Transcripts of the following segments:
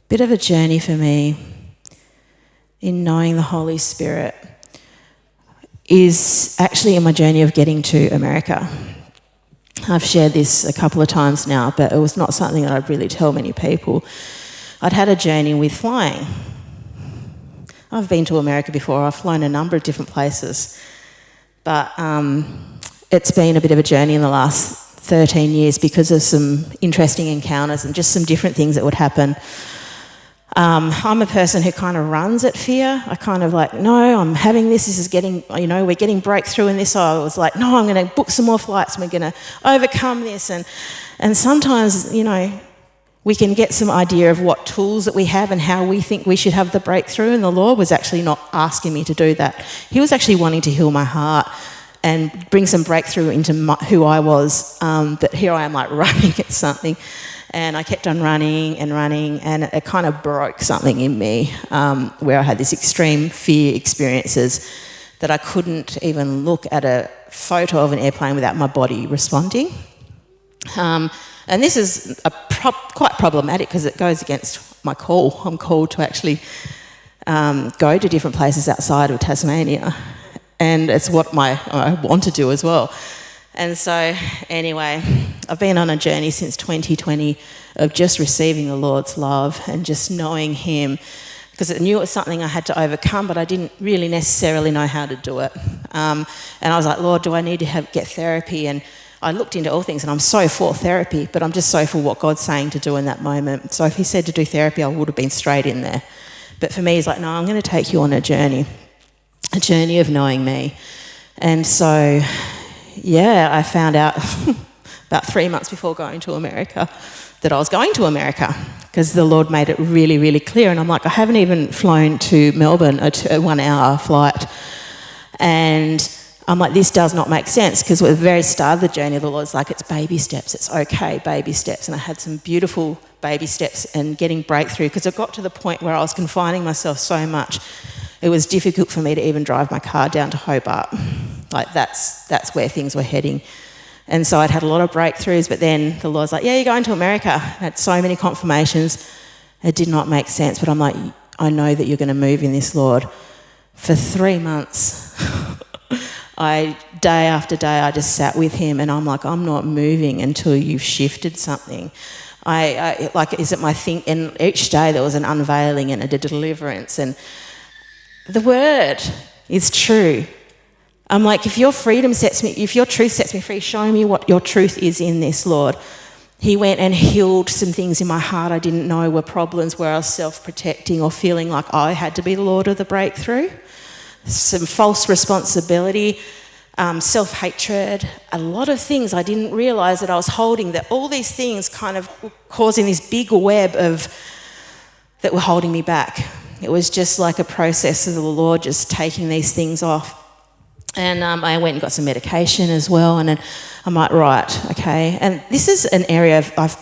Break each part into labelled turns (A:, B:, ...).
A: bit of a journey for me in knowing the Holy Spirit is actually in my journey of getting to America. I've shared this a couple of times now, but it was not something that I'd really tell many people. I'd had a journey with flying. I've been to America before. I've flown a number of different places. But it's been a bit of a journey in the last 13 years because of some interesting encounters and just some different things that would happen. I'm a person who kind of runs at fear. I kind of like, no, I'm having this is getting, we're getting breakthrough in this. So I was like, no, I'm going to book some more flights and we're going to overcome this. And sometimes, we can get some idea of what tools that we have and how we think we should have the breakthrough. And the Lord was actually not asking me to do that. He was actually wanting to heal my heart and bring some breakthrough into who I was. But here I am like running at something. And I kept on running, and it kind of broke something in me where I had this extreme fear experiences that I couldn't even look at a photo of an airplane without my body responding. And this is quite problematic because it goes against my call. I'm called to actually go to different places outside of Tasmania. And it's what I want to do as well. And so, anyway, I've been on a journey since 2020 of just receiving the Lord's love and just knowing Him, because I knew it was something I had to overcome, but I didn't really necessarily know how to do it. And I was like, Lord, do I need to get therapy? And I looked into all things, and I'm so for therapy, but I'm just so for what God's saying to do in that moment. So if He said to do therapy, I would have been straight in there. But for me, He's like, no, I'm going to take you on a journey of knowing me. And so, yeah, I found out about 3 months before going to America that I was going to America because the Lord made it really, really clear. And I'm like, I haven't even flown to Melbourne, a 1 hour flight. And I'm like, this does not make sense, because at the very start of the journey, the Lord's like, it's baby steps, it's okay, baby steps. And I had some beautiful baby steps and getting breakthrough, because I got to the point where I was confining myself so much, it was difficult for me to even drive my car down to Hobart. Like that's where things were heading. And so I'd had a lot of breakthroughs, but then the Lord's like, yeah, you're going to America. I had so many confirmations. It did not make sense, but I'm like, I know that you're going to move in this, Lord. For 3 months, day after day, I just sat with Him, and I'm like, I'm not moving until you've shifted something. Is it my thing? And each day there was an unveiling and a deliverance, and the word is true. I'm like, if your truth sets me free, show me what your truth is in this, Lord. He went and healed some things in my heart I didn't know were problems, where I was self-protecting or feeling like I had to be the Lord of the breakthrough. Some false responsibility, self-hatred, a lot of things I didn't realise that I was holding, that all these things kind of causing this big web that were holding me back. It was just like a process of the Lord just taking these things off. And I went and got some medication as well, and then I'm like, right, okay. And this is an area I've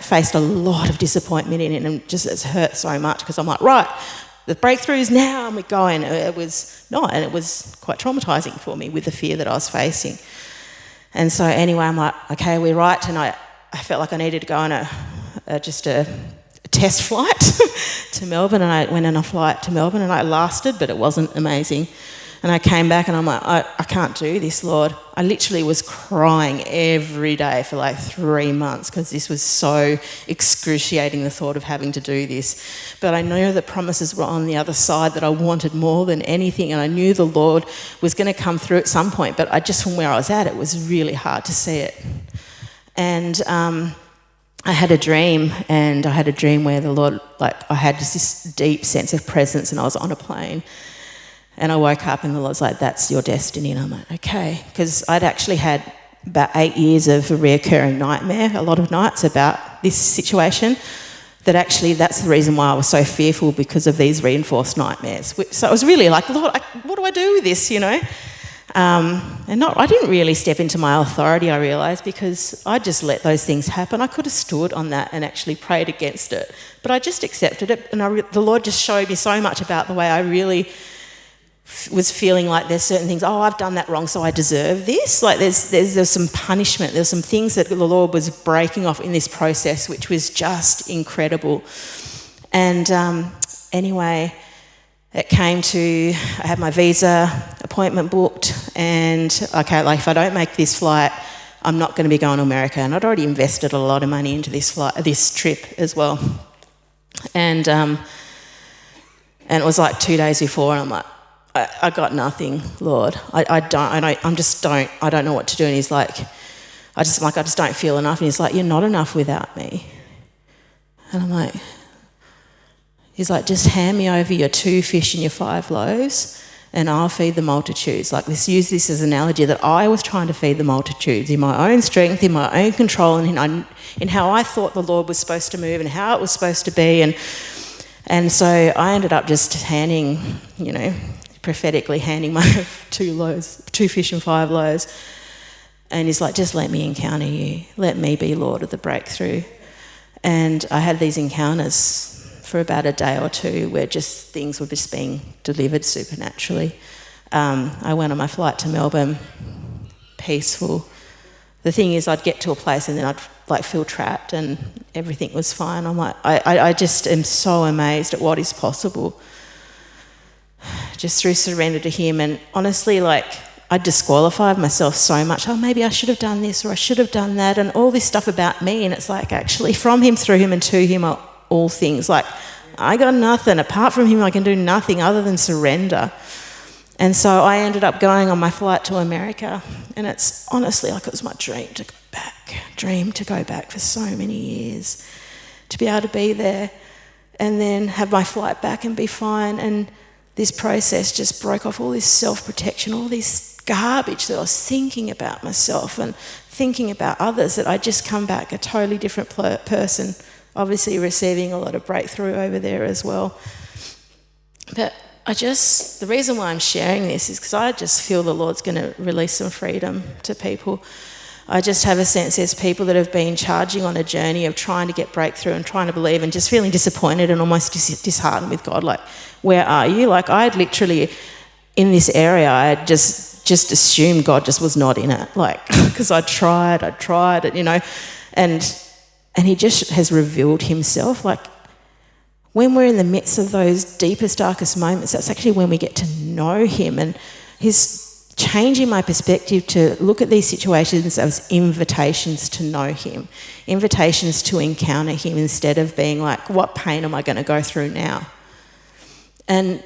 A: faced a lot of disappointment in, and just it's hurt so much, because I'm like, right, the breakthrough is now, and we're going. It was not, and it was quite traumatising for me with the fear that I was facing. And so anyway, I'm like, okay, we're right, and I felt like I needed to go on a test flight to Melbourne, and I went on a flight to Melbourne, and I lasted, but it wasn't amazing. And I came back and I'm like, I can't do this, Lord. I literally was crying every day for like 3 months, because this was so excruciating, the thought of having to do this. But I knew the promises were on the other side, that I wanted more than anything, and I knew the Lord was going to come through at some point, but from where I was at, it was really hard to see it. And I had a dream, where the Lord, I had this deep sense of presence, and I was on a plane. And I woke up and the Lord's like, that's your destiny. And I'm like, okay. Because I'd actually had about 8 years of a reoccurring nightmare, a lot of nights, about this situation, that actually that's the reason why I was so fearful, because of these reinforced nightmares. So I was really like, Lord, what do I do with this, I didn't really step into my authority, I realised, because I just let those things happen. I could have stood on that and actually prayed against it, but I just accepted it. And the Lord just showed me so much about the way I really was feeling like there's certain things, I've done that wrong, so I deserve this. Like there's some punishment, there's some things that the Lord was breaking off in this process, which was just incredible. And anyway, it came to, I had my visa appointment booked, and okay, like if I don't make this flight, I'm not going to be going to America. And I'd already invested a lot of money into this trip as well. And it was like 2 days before, and I'm like, I got nothing, Lord. I don't know what to do. And he's like, I just don't feel enough. And he's like, you're not enough without me. And I'm like, he's like, just hand me over your 2 fish and your 5 loaves and I'll feed the multitudes. Like, use this as an analogy that I was trying to feed the multitudes in my own strength, in my own control, and in how I thought the Lord was supposed to move and how it was supposed to be. And so I ended up just handing, prophetically handing my 2 fish and 5 loaves. And he's like, just let me encounter you. Let me be Lord of the breakthrough. And I had these encounters for about a day or 2 where just things were just being delivered supernaturally. I went on my flight to Melbourne, peaceful. The thing is, I'd get to a place and then I'd feel trapped and everything was fine. I'm like, I just am so amazed at what is possible just through surrender to him. And honestly, I disqualified myself so much. Oh, maybe I should have done this or I should have done that, and all this stuff about me. And it's like, actually, from him, through him, and to him are all things. Like, I got nothing. Apart from him, I can do nothing other than surrender. And so I ended up going on my flight to America, and it's honestly like it was my dream to go back for so many years, to be able to be there and then have my flight back and be fine. And this process just broke off all this self-protection, all this garbage that I was thinking about myself and thinking about others, that I just come back a totally different person, obviously receiving a lot of breakthrough over there as well. But the reason why I'm sharing this is because I just feel the Lord's going to release some freedom to people. I just have a sense there's people that have been charging on a journey of trying to get breakthrough and trying to believe and just feeling disappointed and almost disheartened with God. Like, where are you? Like, I had literally, in this area, I had just assumed God just was not in it. Like, because I tried it, and he just has revealed himself. Like, when we're in the midst of those deepest, darkest moments, that's actually when we get to know him. And he's changing my perspective to look at these situations as invitations to know him, invitations to encounter him, instead of being like, what pain am I going to go through now? And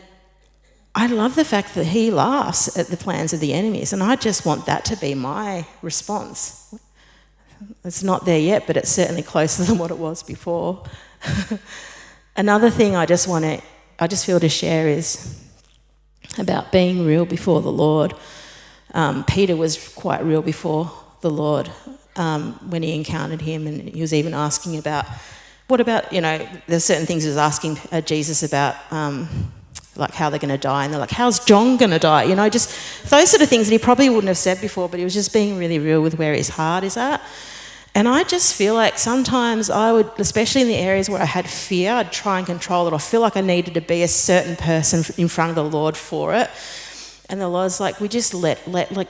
A: I love the fact that he laughs at the plans of the enemies, and I just want that to be my response. It's not there yet, but it's certainly closer than what it was before. Another thing I just feel to share is about being real before the Lord. Peter was quite real before the Lord when he encountered him, and he was even asking about, there's certain things he was asking Jesus about, like how they're going to die, and they're like, how's John going to die? Just those sort of things that he probably wouldn't have said before, but he was just being really real with where his heart is at. And I just feel like sometimes I would, especially in the areas where I had fear, I'd try and control it. I feel like I needed to be a certain person in front of the Lord for it. And the Lord's like, we just let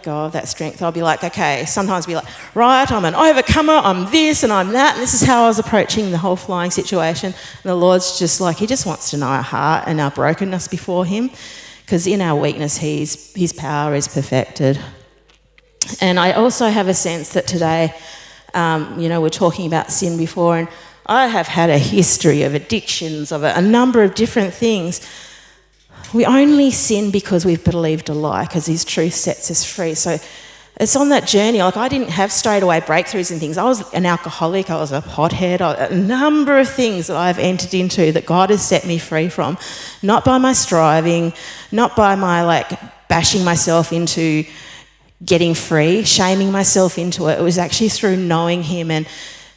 A: go of that strength. I'll be like, okay, sometimes be like, right, I'm an overcomer, I'm this and I'm that. And this is how I was approaching the whole flying situation. And the Lord's just like, he just wants to know our heart and our brokenness before him. Because in our weakness, his power is perfected. And I also have a sense that today, we're talking about sin before, and I have had a history of addictions, of a number of different things. We only sin because we've believed a lie, because his truth sets us free. So it's on that journey. Like, I didn't have straight away breakthroughs and things. I was an alcoholic, I was a pothead, a number of things that I've entered into that God has set me free from. Not by my striving, not by my bashing myself into getting free, shaming myself into it. It was actually through knowing him. And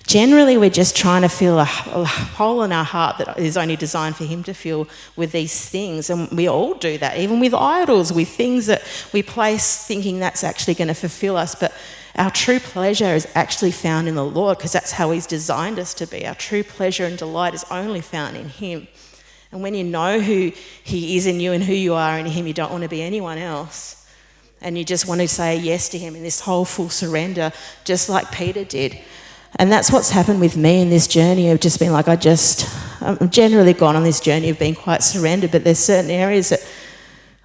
A: generally we're just trying to fill a hole in our heart that is only designed for him to fill with these things. And we all do that, even with idols, with things that we place thinking that's actually going to fulfill us. But our true pleasure is actually found in the Lord, because that's how he's designed us to be. Our true pleasure and delight is only found in him. And when you know who he is in you and who you are in him, you don't want to be anyone else. And you just want to say yes to him in this whole full surrender, just like Peter did. And that's what's happened with me in this journey of just being like, I just I've generally gone on this journey of being quite surrendered, but there's certain areas that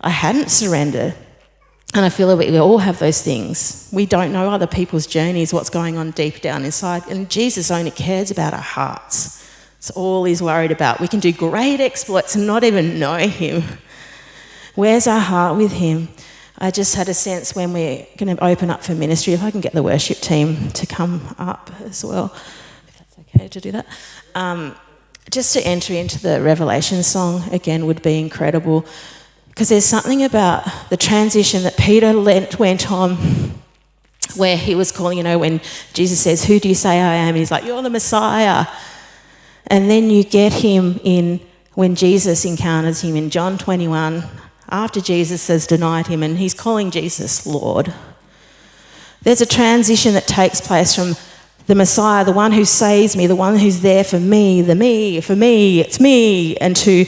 A: I hadn't surrendered. And I feel that we all have those things. We don't know other people's journeys, what's going on deep down inside. And Jesus only cares about our hearts. It's all he's worried about. We can do great exploits and not even know him. Where's our heart with him? I just had a sense when we're going to open up for ministry, if I can get the worship team to come up as well, if that's okay to do that. Just to enter into the Revelation song again would be incredible, because there's something about the transition that Peter went on where he was calling, when Jesus says, "Who do you say I am?" He's like, "You're the Messiah." And then you get him when Jesus encounters him in John 21, after Jesus has denied him, and he's calling Jesus Lord. There's a transition that takes place from the Messiah, the one who saves me, the one who's there for me, for me, it's me, and to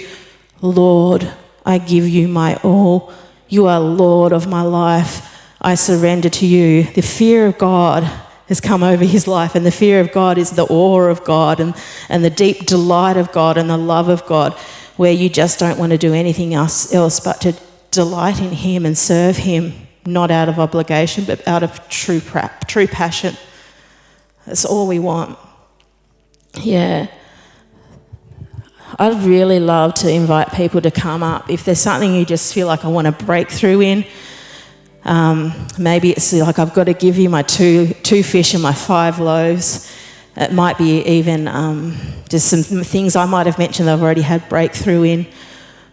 A: Lord, I give you my all. You are Lord of my life. I surrender to you. The fear of God has come over his life, and the fear of God is the awe of God and the deep delight of God and the love of God, where you just don't want to do anything else but to delight in him and serve him, not out of obligation, but out of true passion. That's all we want. Yeah. I'd really love to invite people to come up. If there's something you just feel like I want to break through in, maybe it's like I've got to give you my two fish and my 5 loaves. It might be even just some things I might have mentioned that I've already had breakthrough in.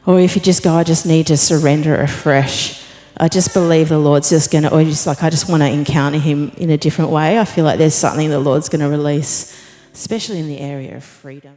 A: Or if you just go, I just need to surrender afresh. I just believe the Lord's just going to, or just like I just want to encounter him in a different way. I feel like there's something the Lord's going to release, especially in the area of freedom.